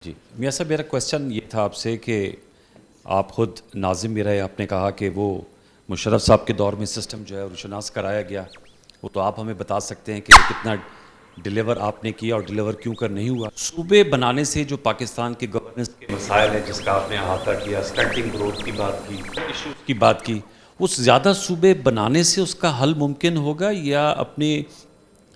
جی میاں صاحب، میرا کویسچن یہ تھا آپ سے کہ آپ خود ناظم بھی رہے. آپ نے کہا کہ وہ مشرف صاحب کے دور میں سسٹم جو ہے روشناس کرایا گیا، وہ تو آپ ہمیں بتا سکتے ہیں کہ وہ کتنا ڈیلیور آپ نے کیا اور ڈیلیور کیوں کر نہیں ہوا. صوبے بنانے سے جو پاکستان کے گورننس کے مسائل ہیں جس کا آپ نے احاطہ کیا، اسٹنٹنگ گروتھ کی بات کی، ایشوز کی بات کی، اس زیادہ صوبے بنانے سے اس کا حل ممکن ہوگا یا اپنے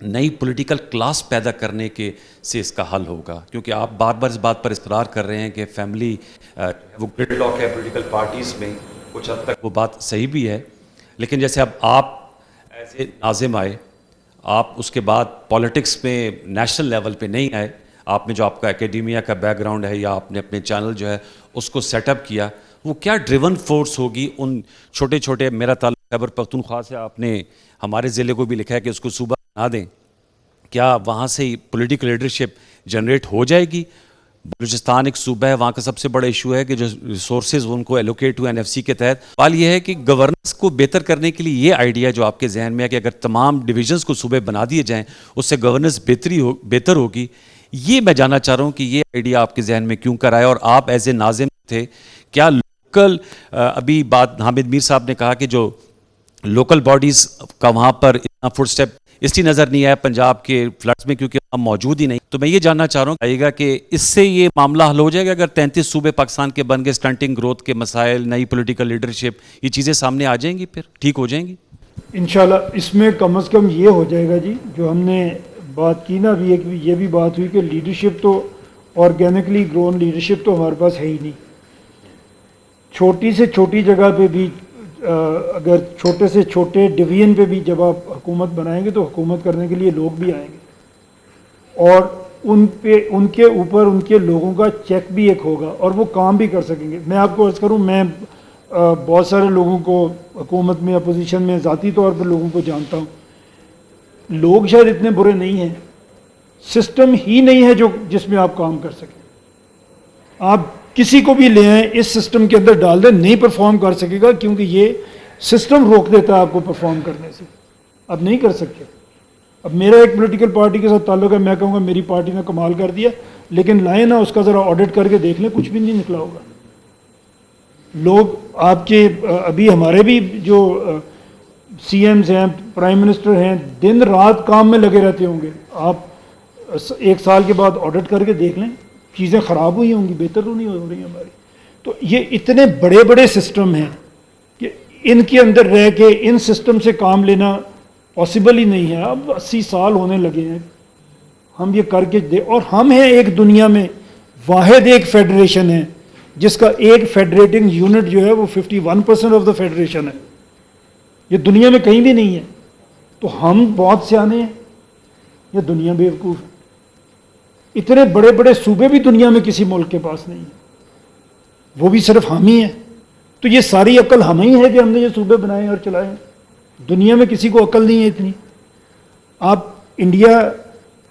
نئی پولیٹیکل کلاس پیدا کرنے کے سے اس کا حل ہوگا؟ کیونکہ آپ بار بار اس بات پر اصرار کر رہے ہیں کہ فیملی وہ گرڈ لاک ہے پولیٹیکل پارٹیز میں، کچھ حد تک وہ بات صحیح بھی ہے، لیکن جیسے اب آپ ایز اے ناظم آئے، آپ اس کے بعد پالیٹکس میں نیشنل لیول پہ نہیں آئے، آپ نے جو آپ کا اکیڈیمیا کا بیک گراؤنڈ ہے یا آپ نے اپنے چینل جو ہے اس کو سیٹ اپ کیا، وہ کیا ڈریون فورس ہوگی ان چھوٹے چھوٹے؟ میرا تعلق خیبر پختونخوا سے، آپ نے ہمارے ضلع کو بھی لکھا ہے کہ اس کو صوبہ بنا دیں، کیا وہاں سے پولیٹیکل لیڈرشپ جنریٹ ہو جائے گی؟ بلوچستان ایک صوبہ ہے، وہاں کا سب سے بڑا ایشو ہے کہ جو ریسورسز ان کو ایلوکیٹ ہوئے NFC کے تحت. سوال یہ ہے کہ گورننس کو بہتر کرنے کے لیے یہ آئیڈیا جو آپ کے ذہن میں ہے کہ اگر تمام ڈویژنز کو صوبے بنا دیے جائیں اس سے گورننس بہتر ہوگی، یہ میں جاننا چاہ رہا ہوں کہ یہ آئیڈیا آپ کے ذہن میں کیوں کر آیا؟ اور آپ ایز اے ناظم تھے، کیا لوکل ابھی بات حامد میر صاحب نے کہا کہ جو لوکل باڈیز کا وہاں پر اتنا فٹ سٹیپ اس لیے نظر نہیں آیا پنجاب کے فلڈز میں کیونکہ ہم موجود ہی نہیں. تو میں یہ جاننا چاہ رہا ہوں آئے گا کہ اس سے یہ معاملہ حل ہو جائے گا اگر 33 صوبے پاکستان کے بن گئے، سٹنٹنگ گروتھ کے مسائل، نئی پولیٹیکل لیڈرشپ، یہ چیزیں سامنے آ جائیں گی، پھر ٹھیک ہو جائیں گی انشاءاللہ. اس میں کم از کم یہ ہو جائے گا جی، جو ہم نے بات کی نا ابھی، ایک یہ بھی بات ہوئی کہ لیڈرشپ تو آرگینکلی گرون لیڈرشپ تو ہمارے پاس ہے ہی نہیں. چھوٹی سے چھوٹی جگہ پہ بھی اگر چھوٹے سے چھوٹے ڈویژن پہ بھی جب آپ حکومت بنائیں گے تو حکومت کرنے کے لیے لوگ بھی آئیں گے اور ان کے اوپر ان کے لوگوں کا چیک بھی ایک ہوگا اور وہ کام بھی کر سکیں گے. میں آپ کو عرض کروں، میں بہت سارے لوگوں کو حکومت میں اپوزیشن میں ذاتی طور پر لوگوں کو جانتا ہوں. لوگ شاید اتنے برے نہیں ہیں، سسٹم ہی نہیں ہے جس میں آپ کام کر سکیں. آپ کسی کو بھی لے آئیں، اس سسٹم کے اندر ڈال دیں، نہیں پرفارم کر سکے گا کیونکہ یہ سسٹم روک دیتا ہے آپ کو پرفارم کرنے سے. اب نہیں کر سکتے. اب میرا ایک پولیٹیکل پارٹی کے ساتھ تعلق ہے، میں کہوں گا میری پارٹی نے کمال کر دیا، لیکن لائیں نا اس کا ذرا آڈٹ کر کے دیکھ لیں، کچھ بھی نہیں نکلا ہوگا. لوگ آپ کے ابھی ہمارے بھی جو CMs ہیں، پرائم منسٹر ہیں، دن رات کام میں لگے رہتے ہوں گے. آپ ایک سال کے بعد آڈٹ کر کے دیکھ لیں، چیزیں خراب ہوئی ہوں گی، بہتر تو نہیں ہو رہی ہماری. تو یہ اتنے بڑے بڑے سسٹم ہیں کہ ان کے اندر رہ کے ان سسٹم سے کام لینا پاسبل ہی نہیں ہے. اب 80 سال ہونے لگے ہیں، ہم یہ کر کے اور ہم ہیں ایک دنیا میں واحد ایک فیڈریشن ہے جس کا ایک فیڈریٹنگ یونٹ جو ہے وہ 51% آف دا فیڈریشن ہے. یہ دنیا میں کہیں بھی نہیں ہے. تو ہم بہت سیانے ہیں، یہ دنیا بیوقوف ہے. اتنے بڑے بڑے صوبے بھی دنیا میں کسی ملک کے پاس نہیں ہیں، وہ بھی صرف ہم ہی ہیں. تو یہ ساری عقل ہم ہی ہے کہ ہم نے یہ صوبے بنائے اور چلائے. دنیا میں کسی کو عقل نہیں ہے اتنی. آپ انڈیا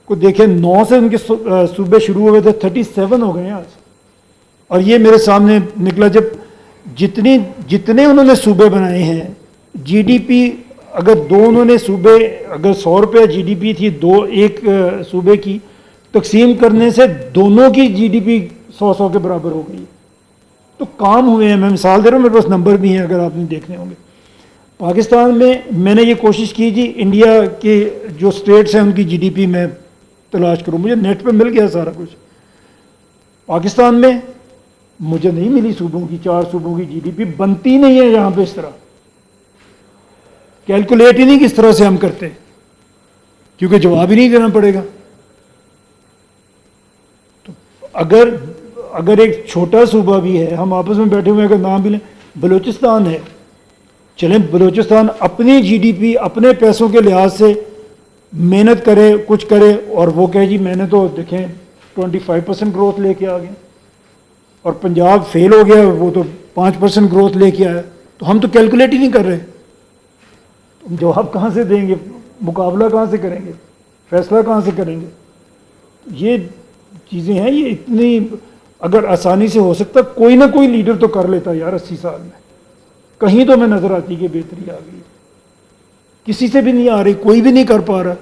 کو دیکھیں، 9 سے ان کے صوبے شروع ہوئے تھے، 37 ہو گئے ہیں آج. اور یہ میرے سامنے نکلا جب جتنے انہوں نے صوبے بنائے ہیں، GDP اگر انہوں نے صوبے اگر 100 روپے GDP تھی ایک صوبے کی، تقسیم کرنے سے دونوں کی GDP 100 کے برابر ہو گئی. تو کام ہوئے ہیں. میں مثال دے رہا ہوں، میرے پاس نمبر بھی ہیں اگر آپ نے دیکھنے ہوں گے. پاکستان میں نے یہ کوشش کی جی، انڈیا کے جو سٹیٹس ہیں ان کی GDP میں تلاش کروں، مجھے نیٹ پہ مل گیا سارا کچھ. پاکستان میں مجھے نہیں ملی صوبوں کی، 4 صوبوں کی GDP بنتی نہیں ہے یہاں پہ. اس طرح کیلکولیٹ ہی نہیں کس طرح سے ہم کرتے، کیونکہ جواب ہی نہیں دینا پڑے گا. تو اگر ایک چھوٹا صوبہ بھی ہے، ہم آپس میں بیٹھے ہوئے اگر نام بھی لیں، بلوچستان ہے، چلیں بلوچستان اپنی GDP اپنے پیسوں کے لحاظ سے محنت کرے، کچھ کرے، اور وہ کہے جی میں نے تو دیکھیں 25% گروتھ لے کے آ گئے، اور پنجاب فیل ہو گیا، وہ تو 5% گروتھ لے کے آیا. تو ہم تو کیلکولیٹ ہی نہیں کر رہے. جواب کہاں سے دیں گے؟ مقابلہ کہاں سے کریں گے؟ فیصلہ کہاں سے کریں گے؟ یہ چیزیں ہیں. یہ اتنی اگر آسانی سے ہو سکتا، کوئی نہ کوئی لیڈر تو کر لیتا یار. 80 سال میں کہیں تو میں نظر آتی کہ بہتری آ گئی. کسی سے بھی نہیں آ رہی، کوئی بھی نہیں کر پا رہا.